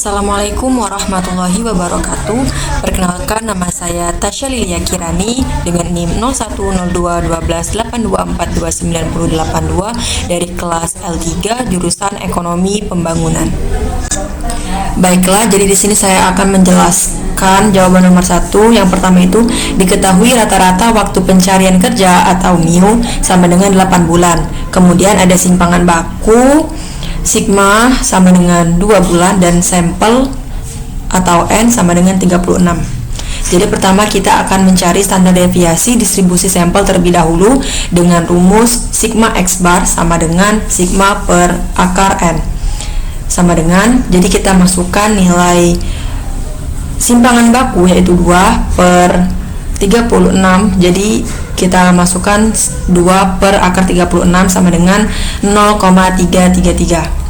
Assalamualaikum warahmatullahi wabarakatuh. Perkenalkan, nama saya Tasya Lilia Kirani dengan NIM 01021282429082 dari kelas L3 jurusan Ekonomi Pembangunan. Baiklah, jadi di sini saya akan menjelaskan jawaban nomor 1. Yang pertama itu, diketahui rata-rata waktu pencarian kerja atau MIU sama dengan 8 bulan. Kemudian ada simpangan baku sigma sama dengan 2 bulan dan sampel atau N sama dengan 36. Jadi pertama kita akan mencari standar deviasi distribusi sampel terlebih dahulu dengan rumus sigma X bar sama dengan sigma per akar N sama dengan, jadi kita masukkan nilai simpangan baku yaitu 2 per 36, jadi kita masukkan 2 per akar 36 sama dengan 0,333.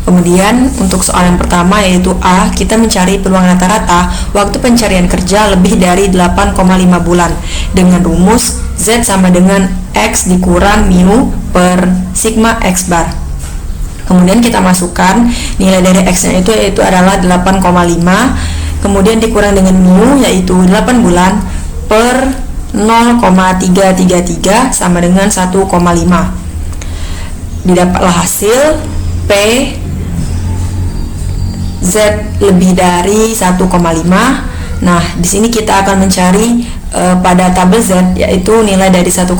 Kemudian untuk soal yang pertama yaitu A, kita mencari peluang rata-rata waktu pencarian kerja lebih dari 8,5 bulan dengan rumus Z sama dengan X dikurang mu per sigma X bar. Kemudian kita masukkan nilai dari X-nya itu yaitu adalah 8,5, kemudian dikurang dengan mu yaitu 8 bulan per 0,333 sama dengan 1,5. Didapatlah hasil P Z lebih dari 1,5. Nah, di sini kita akan mencari pada tabel Z yaitu nilai dari 1,5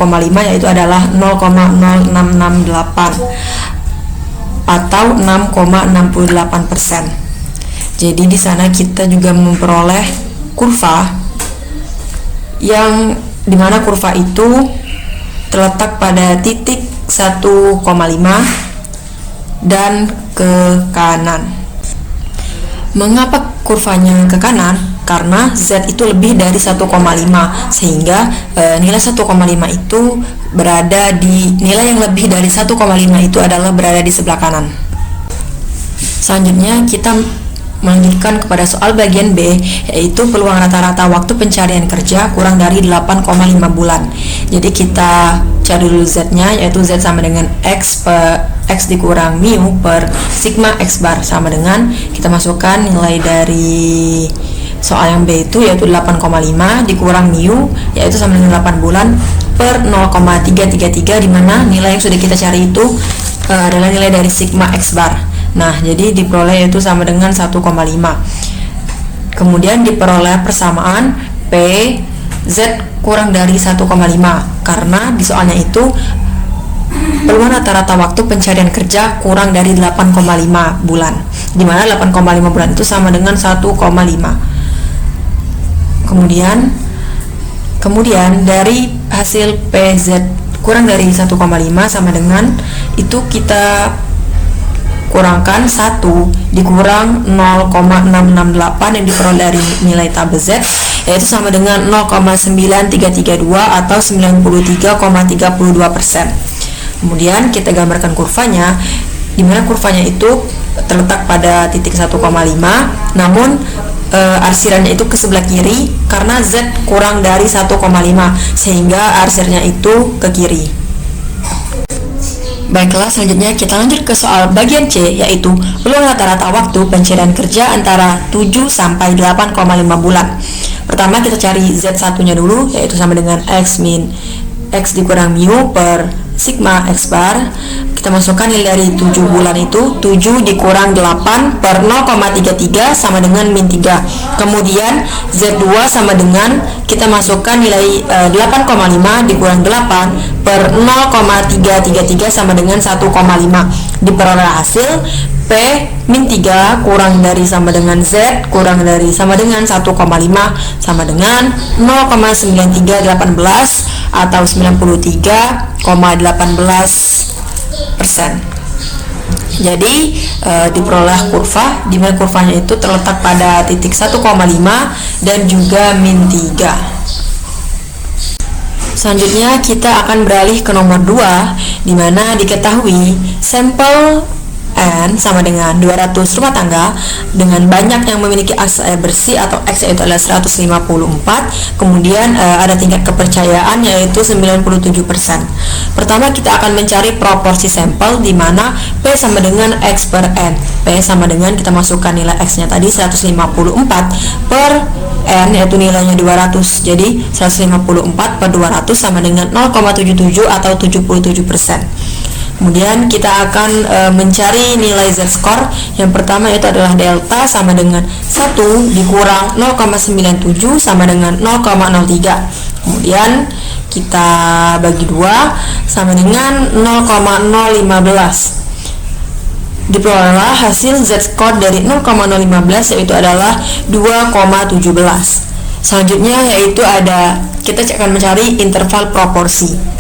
yaitu adalah 0,0668 atau 6,68%. Jadi di sana kita juga memperoleh kurva yang dimana kurva itu terletak pada titik 1,5 dan ke kanan. Mengapa kurvanya ke kanan? Karena Z itu lebih dari 1,5 sehingga nilai 1,5 itu berada di nilai yang lebih dari 1,5 itu adalah berada di sebelah kanan. Selanjutnya kita melanjutkan kepada soal bagian B yaitu peluang rata-rata waktu pencarian kerja kurang dari 8,5 bulan. Jadi kita cari dulu Z-nya yaitu Z sama dengan X dikurang mu per sigma X bar sama dengan kita masukkan nilai dari soal yang B itu yaitu 8,5 dikurang mu yaitu sama dengan 8 bulan per 0,333 di mana nilai yang sudah kita cari itu adalah nilai dari sigma X bar. Nah, jadi diperoleh yaitu sama dengan 1,5. Kemudian diperoleh persamaan P Z kurang dari 1,5 karena di soalnya itu peluang rata-rata waktu pencarian kerja kurang dari 8,5 bulan, di mana 8,5 bulan itu sama dengan 1,5. Kemudian dari hasil PZ kurang dari 1,5 sama dengan itu kita kurangkan 1 dikurang 0,668 yang diperoleh dari nilai tabel Z yaitu sama dengan 0,9332 atau 93,32%. Kemudian kita gambarkan kurvanya di mana kurvanya itu terletak pada titik 1,5 namun arsirannya itu ke sebelah kiri karena Z kurang dari 1,5 sehingga arsirnya itu ke kiri. Baiklah, selanjutnya kita lanjut ke soal bagian C yaitu peluang rata-rata waktu pencarian kerja antara 7 sampai 8,5 bulan. Pertama kita cari Z1-nya dulu yaitu sama dengan X min X dikurang mu per sigma X bar. Kita masukkan nilai dari 7 bulan itu 7 dikurang 8 per 0,33 sama dengan min 3. Kemudian Z2 sama dengan kita masukkan nilai 8,5 dikurang 8 per 0,333 sama dengan 1,5. Diperoleh hasil P min 3 kurang dari sama dengan Z kurang dari sama dengan 1,5 sama dengan 0,9318 atau 93,18%. Jadi diperoleh kurva di mana kurvanya itu terletak pada titik 1,5 dan juga min 3. Selanjutnya kita akan beralih ke nomor 2 di mana diketahui sampel N sama dengan 200 rumah tangga dengan banyak yang memiliki akses air bersih atau X yaitu adalah 154. Kemudian ada tingkat kepercayaan yaitu 97%. Pertama kita akan mencari proporsi sampel di mana P sama dengan X per N. P sama dengan kita masukkan nilai X nya tadi 154 per N yaitu nilainya 200. Jadi 154 per 200 sama dengan 0,77 atau 77%. Kemudian kita akan mencari nilai Z-score. Yang pertama itu adalah delta sama dengan 1 dikurang 0,97 sama dengan 0,03. Kemudian kita bagi 2 sama dengan 0,015. Diperolehlah hasil Z-score dari 0,015 yaitu adalah 2,17. Selanjutnya yaitu kita akan mencari interval proporsi.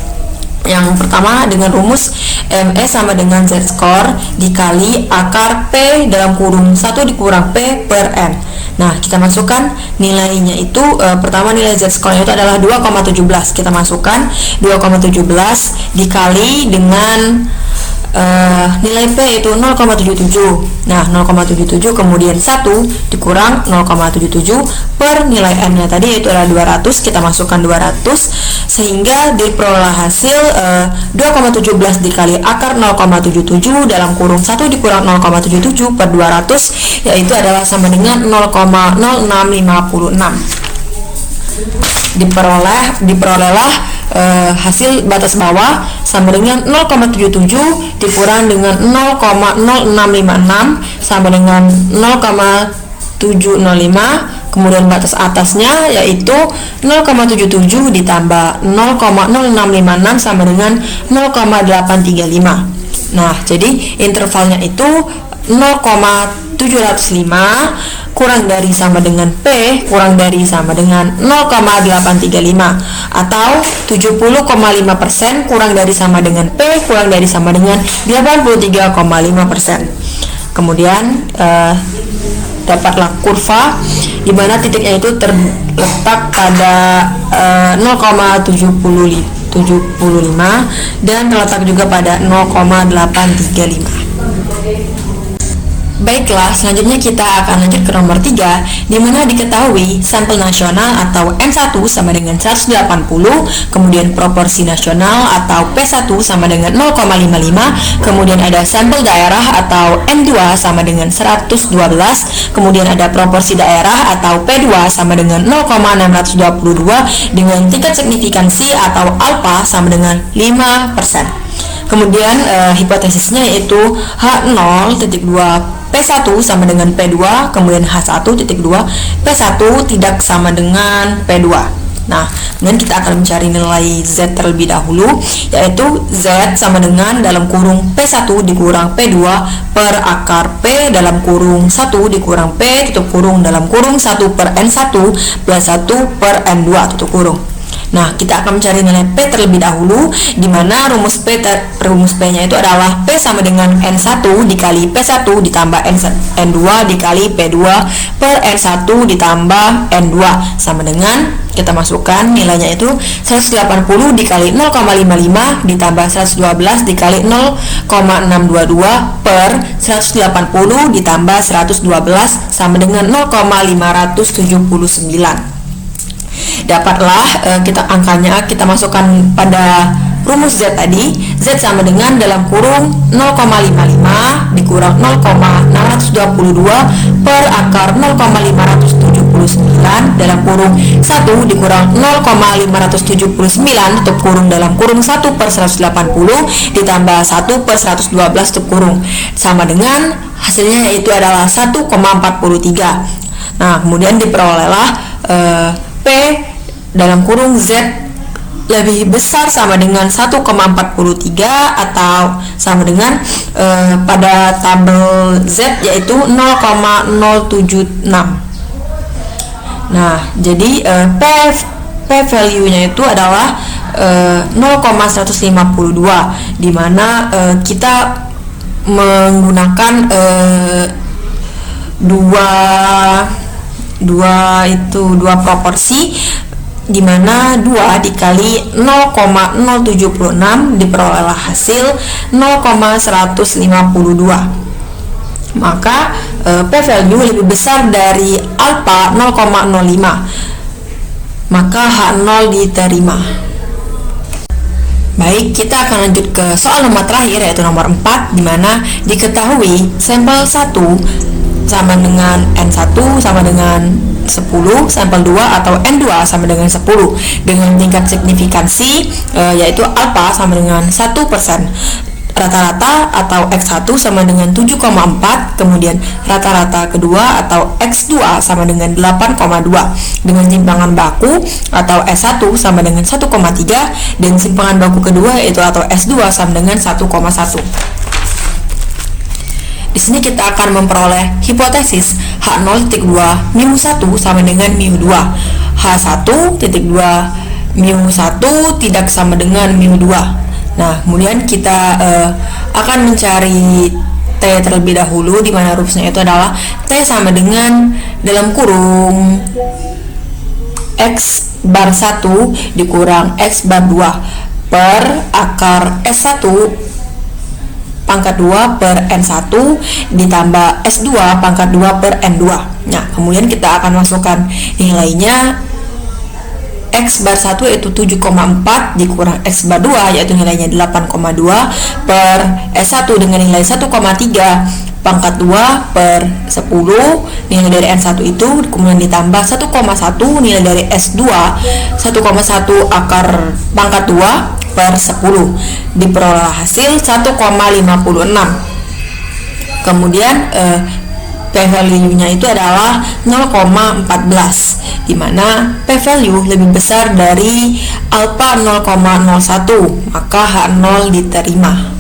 Yang pertama dengan rumus ME sama dengan Z-score dikali akar P dalam kurung 1 dikurang P per N. Nah, kita masukkan nilainya itu, pertama nilai Z-score itu adalah 2,17. Kita masukkan 2,17 dikali dengan nilai P itu 0,77. Nah, 0,77 kemudian 1 dikurang 0,77 per nilai N nya tadi yaitu adalah 200. Kita masukkan 200 sehingga diperoleh hasil 2,17 dikali akar 0,77 dalam kurung 1 dikurang 0,77 per 200 yaitu adalah sama dengan 0,0656. Diperolehlah hasil batas bawah sama dengan 0,77 dikurang dengan 0,0656 sama dengan 0,705. Kemudian batas atasnya yaitu 0,77 ditambah 0,0656 sama dengan 0,835. Nah, jadi intervalnya itu 0,705 kurang dari sama dengan P kurang dari sama dengan 0,835 atau 70,5% kurang dari sama dengan P kurang dari sama dengan 83,5%. Kemudian dapatlah kurva di mana titiknya itu terletak pada 0,75 dan terletak juga pada 0,835. Baiklah, selanjutnya kita akan lanjut ke nomor 3, di mana diketahui sampel nasional atau N1 sama dengan 180, kemudian proporsi nasional atau P1 sama dengan 0,55, kemudian ada sampel daerah atau N2 sama dengan 112, kemudian ada proporsi daerah atau P2 sama dengan 0,622 dengan tingkat signifikansi atau alfa sama dengan 5%. Kemudian hipotesisnya yaitu H0.2 P1 sama dengan P2, kemudian H1.2 P1 tidak sama dengan P2. Nah, kemudian kita akan mencari nilai Z terlebih dahulu, yaitu Z sama dengan dalam kurung P1 dikurang P2 per akar P dalam kurung 1 dikurang P tutup kurung dalam kurung 1 per N1 plus 1 per N2 tutup kurung. Nah, kita akan mencari nilai P terlebih dahulu, di mana rumus P-nya itu adalah P sama dengan N1 dikali P1 ditambah N2 dikali P2 per N1 ditambah N2 sama dengan, kita masukkan nilainya itu 180 dikali 0,55 ditambah 112 dikali 0,622 per 180 ditambah 112 sama dengan 0,579. Dapatlah angkanya kita masukkan pada rumus Z tadi. Z sama dengan dalam kurung 0,55 dikurang 0,622 per akar 0,579 dalam kurung 1 dikurang 0,579 tutup kurung dalam kurung 1 per 180 ditambah 1 per 112 tutup kurung sama dengan hasilnya yaitu adalah 1,43. Nah, kemudian diperolehlah P dalam kurung Z lebih besar sama dengan 1,43 atau sama dengan pada tabel Z yaitu 0,076. Nah, jadi P value-nya itu adalah 0,152, di mana kita menggunakan dua proporsi, di mana 2 dikali 0,076 diperolehlah hasil 0,152. maka p-value lebih besar dari alpha 0,05, maka H0 diterima. Baik, kita akan lanjut ke soal nomor terakhir, yaitu nomor 4, di mana diketahui sampel 1 sama dengan N1 sama dengan 10, sampel 2 atau N2 sama dengan 10 dengan tingkat signifikansi yaitu alpha sama dengan 1%. Rata-rata atau X1 sama dengan 7,4, kemudian rata-rata kedua atau X2 sama dengan 8,2 dengan simpangan baku atau S1 sama dengan 1,3 dan simpangan baku kedua yaitu atau S2 sama dengan 1,1. Di sini kita akan memperoleh hipotesis H0.2 μ1 sama dengan μ2, H1.2 μ1 tidak sama dengan μ2. Nah, kemudian kita akan mencari T terlebih dahulu, di mana rumusnya itu adalah T sama dengan dalam kurung X bar 1 dikurang X bar 2 per akar S1 pangkat 2 per N1 ditambah S2 pangkat 2 per N2. Nah, kemudian kita akan masukkan nilainya. X bar 1 yaitu 7,4 dikurang X bar 2 yaitu nilainya 8,2 per S1 dengan nilai 1,3 pangkat 2 per 10 nilai dari N1 itu, kemudian ditambah 1,1 nilai dari S2 1,1 akar pangkat 2 per 10 diperoleh hasil 1,56. Kemudian p-value-nya itu adalah 0,14, di mana p-value lebih besar dari alpha 0,01, maka H0 diterima.